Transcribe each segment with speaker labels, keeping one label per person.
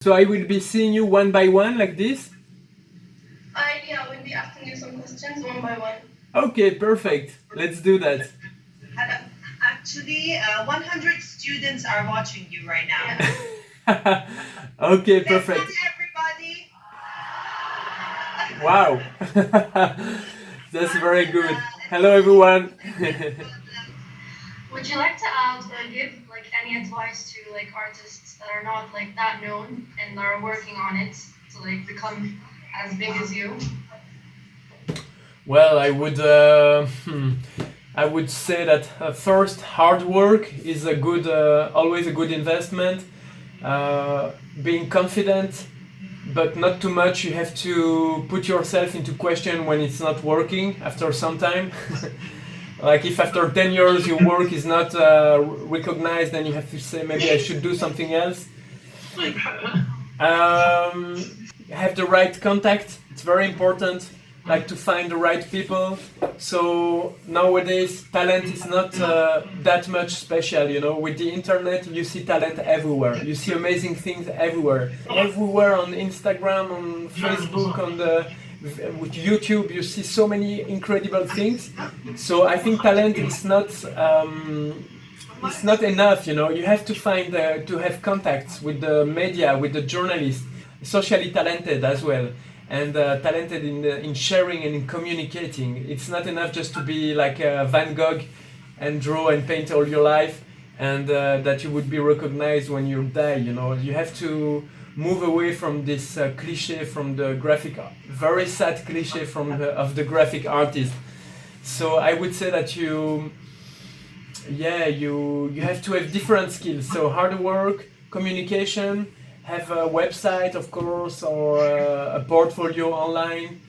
Speaker 1: So I will be seeing you one by one like this?
Speaker 2: Yeah, we'll be asking you some questions one by one.
Speaker 1: Okay, perfect. Let's do that.
Speaker 3: Actually, 100 students are watching you right now.
Speaker 2: Yeah.
Speaker 1: Okay,
Speaker 3: Say
Speaker 1: perfect.
Speaker 3: hi, everybody.
Speaker 1: Wow. That's very good. Hello, everyone.
Speaker 2: Would you like to give like any advice to like artists that are not like that known and are working on it to like become as big as you?
Speaker 1: Well, I would say that first, hard work is a good, always a good investment. Being confident, but not too much. You have to put yourself into question when it's not working after some time. Like if after 10 years your work is not recognized, then you have to say maybe I should do something else. Have the right contact. It's very important. Like to find the right people. So nowadays talent is not that much special. You know, with the internet you see talent everywhere. You see amazing things everywhere. Everywhere on Instagram, on Facebook, on the with YouTube, you see so many incredible things. So I think talent is not. It's not enough, you know. You have to find to have contacts with the media, with the journalists, socially talented as well, and talented in sharing and in communicating. It's not enough just to be like Van Gogh and draw and paint all your life, and that you would be recognized when you die. You know, you have to move away from this cliche from the graphic, very sad cliche from of the graphic artist. So I would say that you have to have different skills. So hard work, communication, have a website, of course, or a portfolio online,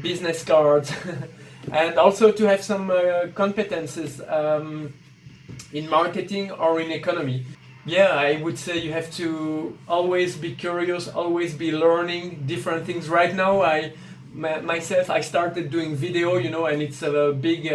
Speaker 1: business cards, and also to have some competences in marketing or in economy. Yeah, I would say you have to always be curious, always be learning different things. Right now, myself, I started doing video, you know, and it's a big.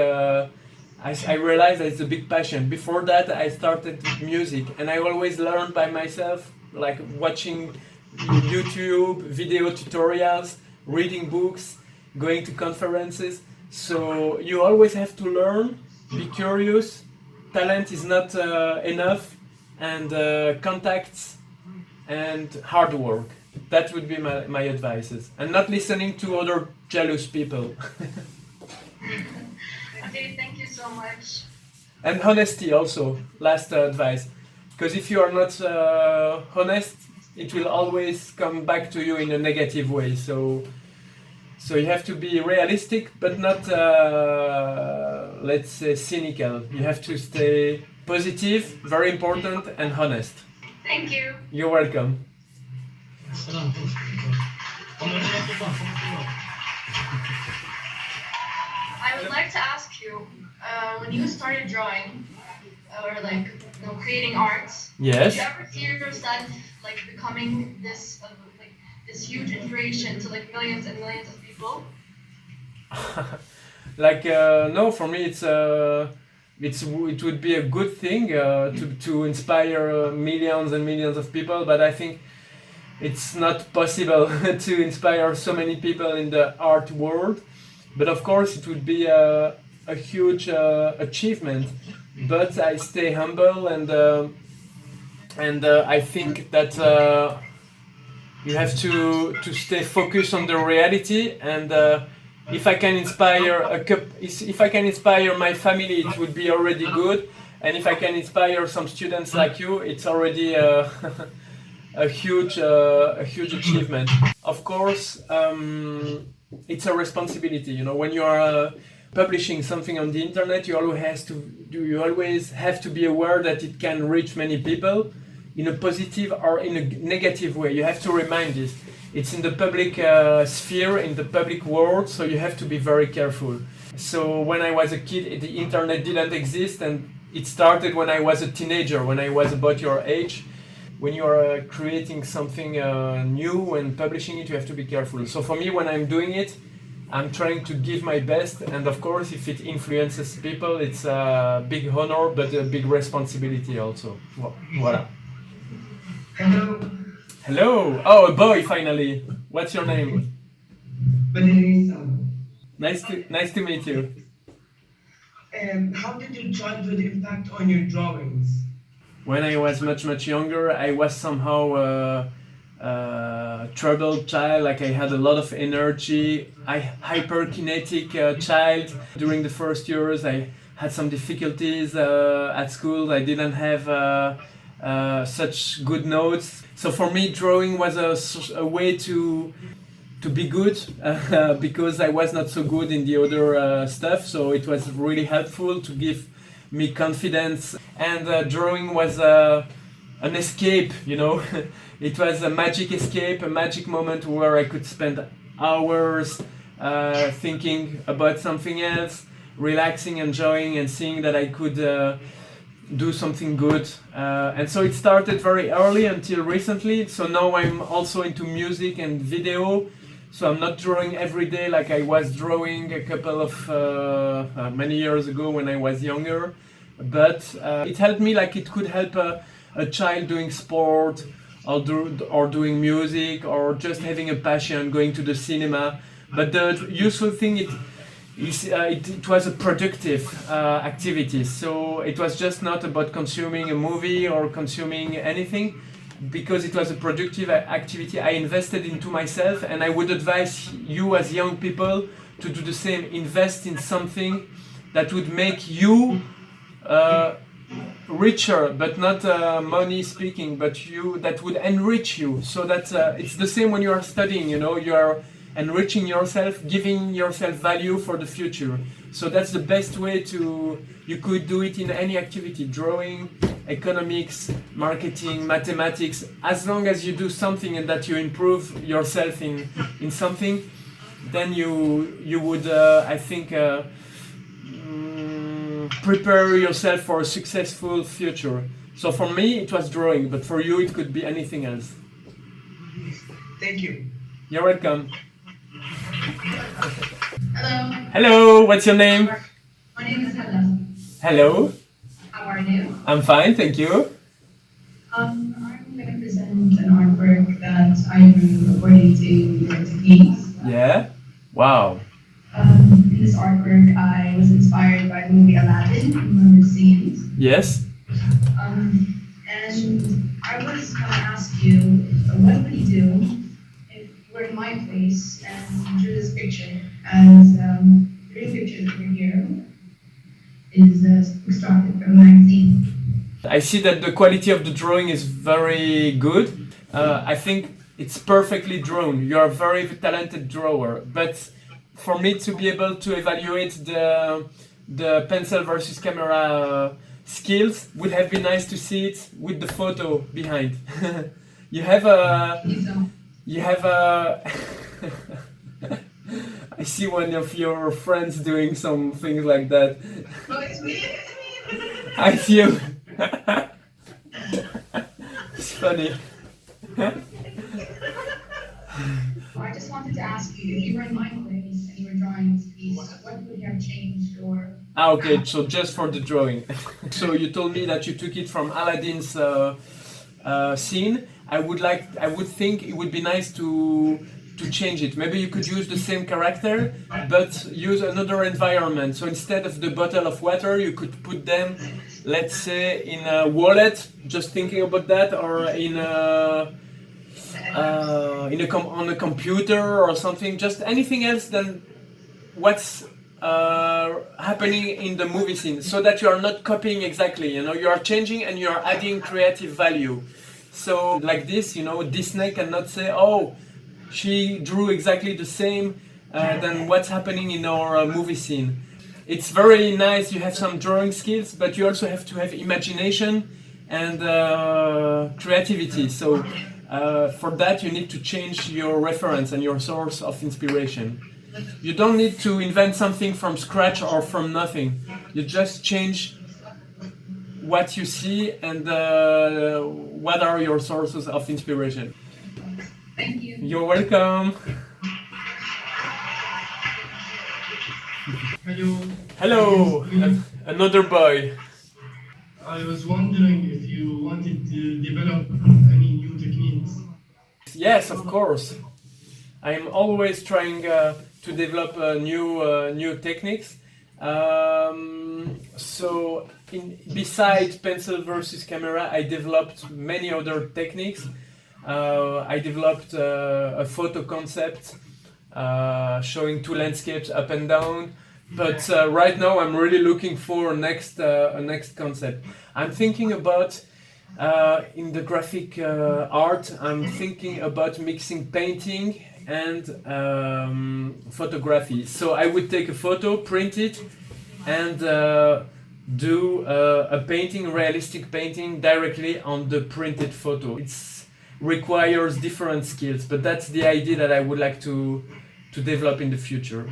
Speaker 1: I realized that it's a big passion. Before that, I started music, and I always learned by myself, like watching YouTube video tutorials, reading books, going to conferences. So you always have to learn, be curious. Talent is not enough, and contacts and hard work. That would be my advices. And not listening to other jealous people.
Speaker 2: Okay, thank you so much.
Speaker 1: And honesty also, last advice. Because if you are not honest, it will always come back to you in a negative way. So you have to be realistic, but not, let's say, cynical. You have to stay positive, very important, and honest.
Speaker 2: Thank you.
Speaker 1: You're welcome.
Speaker 2: I would like to ask you, when you started drawing or like creating art,
Speaker 1: Yes.
Speaker 2: did you ever see yourself like becoming this like this huge inspiration to like millions and millions of people?
Speaker 1: Like no, for me it would be a good thing to inspire millions and millions of people, but I think it's not possible to inspire so many people in the art world. But of course, it would be a huge achievement. But I stay humble, and I think that you have to stay focused on the reality. And if I can inspire if I can inspire my family, it would be already good. And if I can inspire some students like you, it's already a huge achievement. Of course, it's a responsibility. You know, when you are publishing something on the internet, you always have to be aware that it can reach many people in a positive or in a negative way. You have to remind this. It's in the public sphere, in the public world, so you have to be very careful. So when I was a kid, the internet didn't exist, and it started when I was a teenager, when I was about your age. When you are creating something new and publishing it, you have to be careful. So for me, when I'm doing it, I'm trying to give my best, and of course, if it influences people, it's a big honor, but a big responsibility also. Voilà.
Speaker 3: Hello.
Speaker 1: Hello. Oh, a boy finally. What's your name?
Speaker 4: My name is Sam.
Speaker 1: Nice to meet you.
Speaker 4: And how did your childhood impact on your drawings?
Speaker 1: When I was much younger, I was somehow troubled child. Like I had a lot of energy. I hyperkinetic child. During the first years, I had some difficulties at school. I didn't have such good notes. So for me, drawing was a way to be good because I was not so good in the other stuff. So it was really helpful to give me confidence. And drawing was an escape, you know. It was a magic escape, a magic moment where I could spend hours thinking about something else, relaxing, enjoying, and seeing that I could do something good. And so it started very early until recently. So now I'm also into music and video. So I'm not drawing every day like I was drawing a couple of many years ago when I was younger. But it helped me like it could help a child doing sport or doing music or just having a passion, going to the cinema. But the useful thing it was a productive activity. So it was just not about consuming a movie or consuming anything. Because it was a productive activity, I invested into myself, and I would advise you as young people to do the same. Invest in something that would make you richer, but not money speaking, but you that would enrich you. So that it's the same when you are studying. You know, you are enriching yourself, giving yourself value for the future. So that's the best way to. You could do it in any activity: drawing, economics, marketing, mathematics. As long as you do something and that you improve yourself in something, then you would I think prepare yourself for a successful future. So for me it was drawing, but for you it could be anything else.
Speaker 4: Thank you.
Speaker 1: You're welcome.
Speaker 2: Hello,
Speaker 1: Hello, what's your name?
Speaker 2: my name is Hella.
Speaker 1: Hello,
Speaker 2: How are you?
Speaker 1: I'm fine, thank you.
Speaker 2: I'm going to present an artwork that I drew according to your techniques.
Speaker 1: Yeah. Wow.
Speaker 2: In this artwork, I was inspired by the movie Aladdin, from the scenes.
Speaker 1: Yes.
Speaker 2: And I was going to ask you, what would you do if you were in my place and drew this picture? As the real picture over here is extracted from a magazine.
Speaker 1: I see that the quality of the drawing is very good. I think it's perfectly drawn. You are a very talented drawer. But for me to be able to evaluate the pencil versus camera skills, would have been nice to see it with the photo behind. You have a. You have a. I see one of your friends doing some things like that.
Speaker 3: Oh, it's me.
Speaker 1: I see you. It's funny.
Speaker 2: I just wanted to ask you, if you were in my place and you were drawing this piece, what would you have changed or?
Speaker 1: Okay, so just for the drawing. So you told me that you took it from Aladdin's scene. I would think it would be nice to change it. Maybe you could use the same character, but use another environment. So instead of the bottle of water, you could put them, let's say, in a wallet. Just thinking about that, or on a computer or something. Just anything else than what's happening in the movie scene, so that you are not copying exactly. You know, you are changing and you are adding creative value. So like this, you know, Disney cannot say, "Oh, she drew exactly the same than what's happening in our movie scene." It's very nice. You have some drawing skills, but you also have to have imagination and creativity. So for that, you need to change your reference and your source of inspiration. You don't need to invent something from scratch or from nothing. You just change what you see and what are your sources of inspiration.
Speaker 2: Thank you.
Speaker 1: You're welcome.
Speaker 5: Hello.
Speaker 1: Hello, another boy.
Speaker 5: I was wondering if you wanted to develop any new techniques.
Speaker 1: Yes, of course. I'm always trying to develop new techniques. So, besides pencil versus camera, I developed many other techniques. I developed a photo concept showing two landscapes up and down. But right now, I'm really looking for a next concept. I'm thinking about in the graphic art. I'm thinking about mixing painting and photography. So I would take a photo, print it, and do a painting, realistic painting, directly on the printed photo. It requires different skills, but that's the idea that I would like to develop in the future.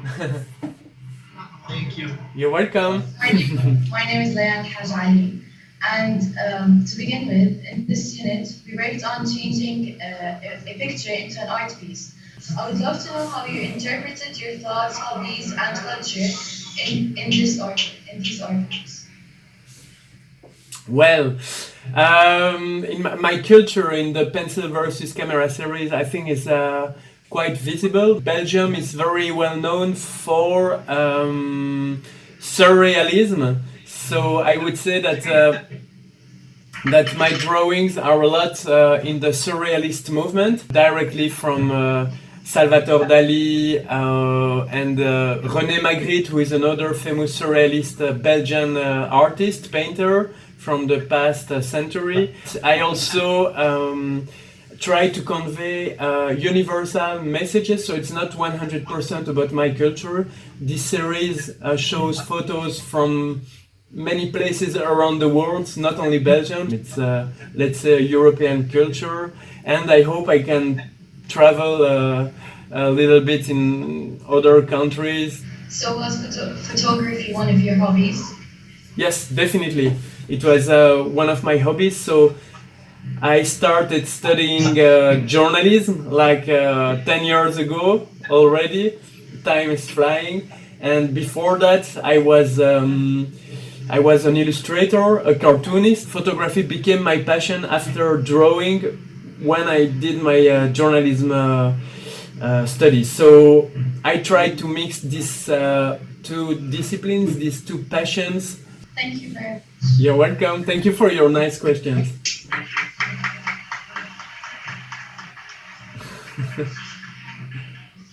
Speaker 5: Thank you.
Speaker 1: You're welcome.
Speaker 2: My name is Leanne Hajali, and to begin with, in this unit, we worked on changing a picture into an art piece. I would love to know how you interpreted your thoughts, hobbies, and culture in these artworks.
Speaker 1: Well, in my culture in the pencil versus camera series, I think is quite visible. Belgium is very well known for surrealism, so I would say that my drawings are a lot in the surrealist movement, directly from Salvador Dali and René Magritte, who is another famous surrealist Belgian artist, painter from the past century. I also try to convey universal messages, so it's not 100% about my culture. This series shows photos from many places around the world, not only Belgium. It's, let's say, European culture, and I hope I can travel a little bit in other countries.
Speaker 2: So was photography one of your hobbies?
Speaker 1: Yes, definitely. It was one of my hobbies. So I started studying journalism like 10 years ago already. Time is flying. And before that, I was an illustrator, a cartoonist. Photography became my passion after drawing when I did my journalism studies. So I tried to mix these two disciplines, these two passions.
Speaker 2: Thank you very much.
Speaker 1: You're welcome. Thank you for your nice questions.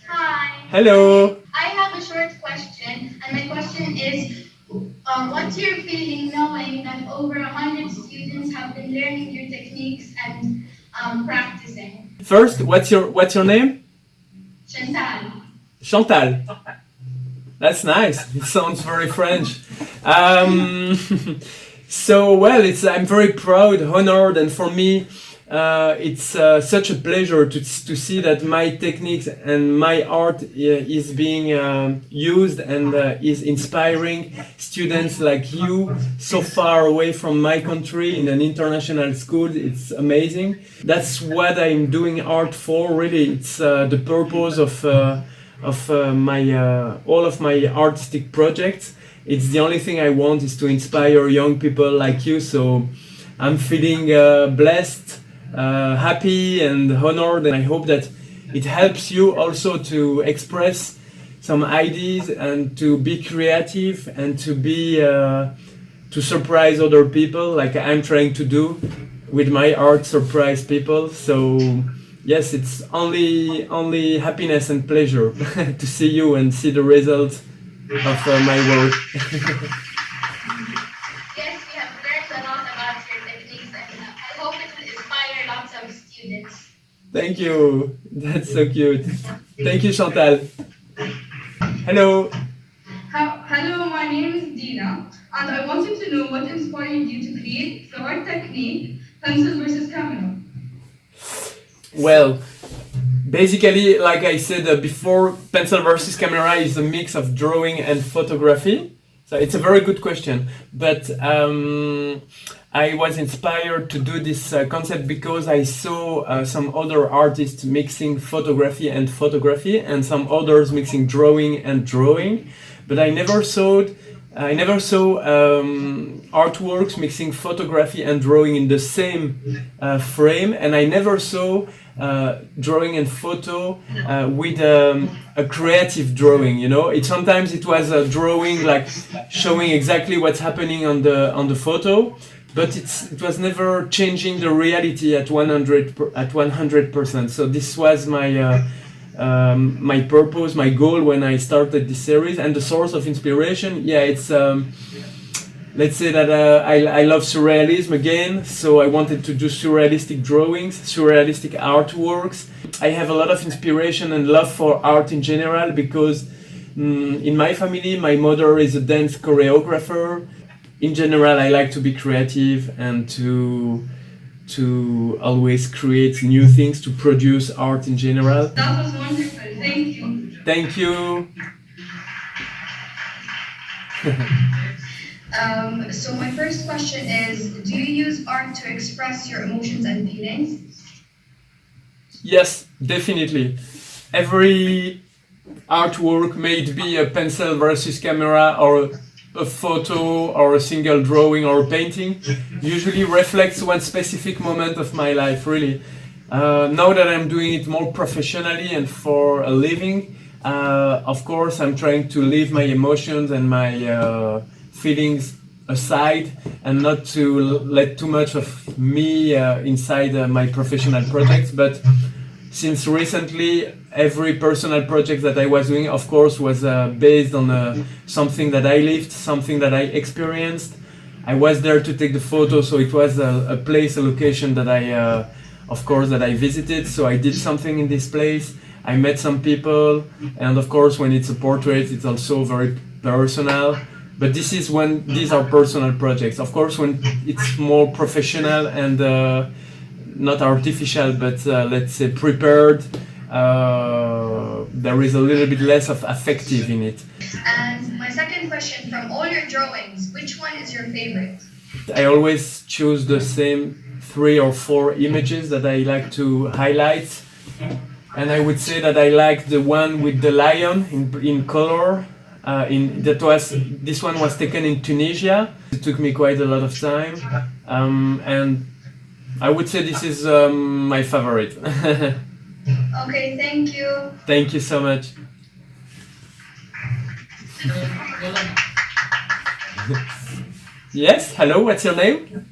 Speaker 6: Hi.
Speaker 1: Hello.
Speaker 6: I have a short question, and my question is, what's your feeling knowing that over 100 students have been learning your techniques and practicing?
Speaker 1: First, what's your name?
Speaker 6: Chantal.
Speaker 1: Chantal. That's nice. It sounds very French. So well, I'm very proud, honored, and for me, it's such a pleasure to see that my techniques and my art is being used and is inspiring students like you so far away from my country in an international school. It's amazing. That's what I'm doing art for, really. It's the purpose of my all of my artistic projects. It's the only thing I want is to inspire young people like you. So I'm feeling blessed, happy and honored, and I hope that it helps you also to express some ideas and to be creative and to be to surprise other people, like I'm trying to do with my art, surprise people. So yes, it's only happiness and pleasure to see you and see the result of my work.
Speaker 6: Yes, we have learned a lot about your techniques, and I hope it will inspire lots of students.
Speaker 1: Thank you. That's so cute. Thank you, Chantal. Hello.
Speaker 7: Hello, my name is Dina, and I wanted to know what inspired you to create the art technique, pencil versus camera.
Speaker 1: Well, basically, like I said before, pencil versus camera is a mix of drawing and photography. So it's a very good question. But I was inspired to do this concept because I saw some other artists mixing photography and some others mixing drawing and drawing. But I never saw artworks mixing photography and drawing in the same frame, and I never saw drawing and photo with a creative drawing. You know, sometimes it was a drawing like showing exactly what's happening on the photo, but it was never changing the reality at 100%. So this was my my purpose, my goal when I started this series, and the source of inspiration. Yeah, it's let's say that I love surrealism again, so I wanted to do surrealistic drawings, surrealistic artworks. I have a lot of inspiration and love for art in general because in my family, my mother is a dance choreographer. In general, I like to be creative and to always create new things, to produce art in general.
Speaker 7: That was wonderful. Thank you.
Speaker 1: Thank you.
Speaker 2: So my first question is, do you use art to express your emotions and feelings?
Speaker 1: Yes, definitely. Every artwork, may it be a pencil versus camera or a photo or a single drawing or a painting, usually reflects one specific moment of my life, really. Now that I'm doing it more professionally and for a living, of course I'm trying to leave my emotions and my feelings aside and not to let too much of me inside my professional projects. But since recently, every personal project that I was doing, of course, was based on something that I lived, something that I experienced. I was there to take the photo, so it was a place, a location that of course, that I visited. So I did something in this place. I met some people, and of course, when it's a portrait, it's also very personal. But this is when these are personal projects. Of course, when it's more professional and not artificial, but let's say prepared, there is a little bit less of affective in it.
Speaker 2: And my second question, from all your drawings, which one is your favorite?
Speaker 1: I always choose the same 3 or 4 images that I like to highlight. And I would say that I like the one with the lion in color. This one was taken in Tunisia. It took me quite a lot of time. And I would say this is my favorite.
Speaker 2: Okay, thank you.
Speaker 1: Thank you so much. Yes, hello, what's your name?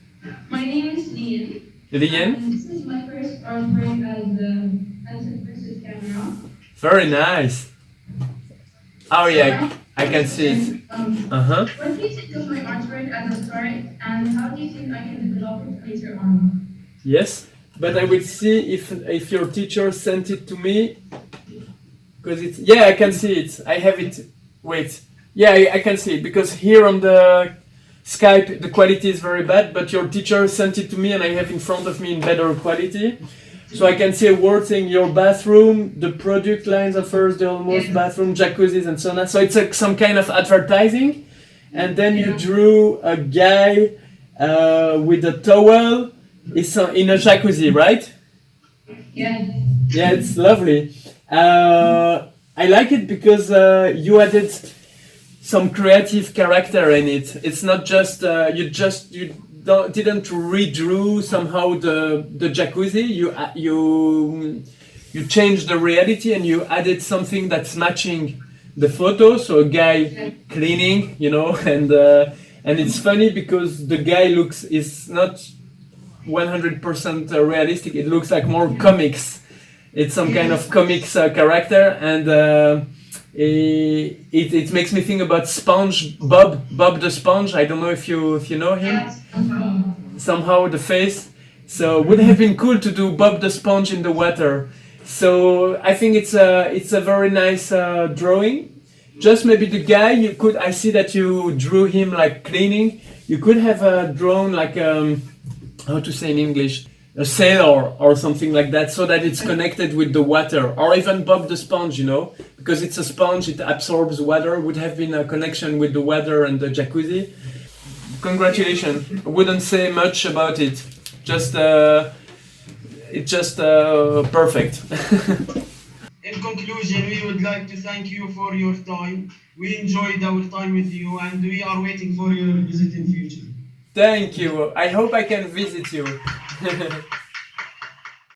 Speaker 7: My name is Lian.
Speaker 1: Lian?
Speaker 7: And this is my first artwork as the pencil versus camera.
Speaker 1: Very nice. Oh yeah, I can see it. Uh-huh.
Speaker 7: What do you think of my artwork as a start, and how do you think I can develop it later on?
Speaker 1: Yes, but I will see if your teacher sent it to me, because it's, yeah, I can see it. I have it. Wait, yeah, I can see it, because here on the Skype the quality is very bad, but your teacher sent it to me and I have in front of me in better quality. So I can see a word saying your bathroom, the product lines offers the almost bathroom, jacuzzis and so on. So it's some kind of advertising, and then you drew a guy with a towel. It's in a jacuzzi, right?
Speaker 7: Yeah.
Speaker 1: Yeah, it's lovely. I like it because you added some creative character in it. It's not just you didn't redraw somehow the jacuzzi. You changed the reality and you added something that's matching the photo. So a guy cleaning, and it's funny because the guy is not 100% realistic. It looks like more comics. It's some kind of comics character, and it makes me think about Bob the Sponge. I don't know if you know him. Somehow the face. So would have been cool to do Bob the Sponge in the water. So I think it's a very nice drawing. Just maybe the guy I see that you drew him like cleaning. You could have drawn like how to say in English, a sailor or something like that, so that it's connected with the water, or even Bob the Sponge, because it's a sponge, it absorbs water. Would have been a connection with the water and the jacuzzi. Congratulations. I wouldn't say much about it. It's just perfect.
Speaker 4: In conclusion, we would like to thank you for your time. We enjoyed our time with you, and we are waiting for your visit in future.
Speaker 1: Thank you. I hope I can visit you.